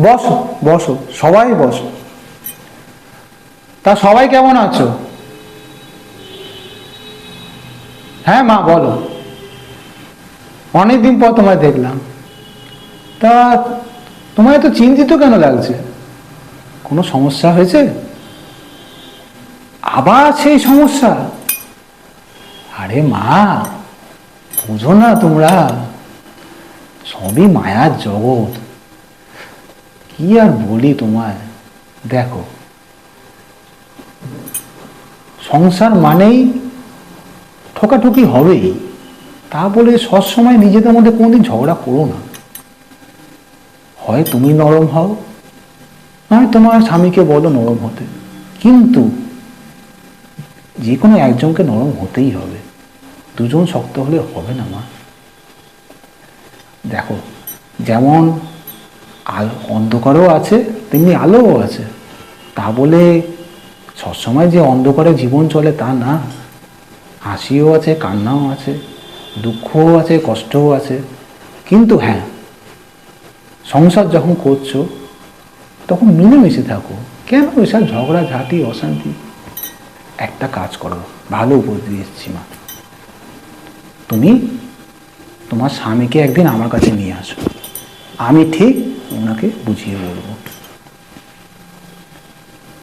বসো বসো, সবাই বসো। তা সবাই কেমন আছো? হ্যাঁ মা, বলো। অনেকদিন পর তোমায় দেখলাম। তা তোমায় এত চিন্তিত কেন লাগছে? কোনো সমস্যা হয়েছে? আবার সেই সমস্যা? আরে মা, বুঝো না তোমরা, সবই মায়ার জগৎ। কি আর বলি তোমায়। দেখো, সংসার মানেই ঠকাঠকি হবেই, তা বলে সবসময় নিজেদের মধ্যে কোনোদিন ঝগড়া করো না। হয় তুমি নরম হও, নয় তোমার স্বামীকে বলো নরম হতে, কিন্তু যে কোনো একজনকে নরম হতেই হবে। দুজন শক্ত হলে হবে না মা। দেখো, যেমন অন্ধকারও আছে তেমনি আলোও আছে। তা বলে সবসময় যে অন্ধকারে জীবন চলে তা না। হাসিও আছে, কান্নাও আছে, দুঃখও আছে, কষ্টও আছে। কিন্তু হ্যাঁ, সংসার যখন করছো তখন মিলেমিশে থাকো। কেন এসব ঝগড়া ঝাঁটি অশান্তি? একটা কাজ করো, ভালো উপদেশ দিচ্ছি মা। তুমি তোমার স্বামীকে একদিন আমার কাছে নিয়ে আসো, আমি ঠিক ওনাকে বুঝিয়ে বলবো।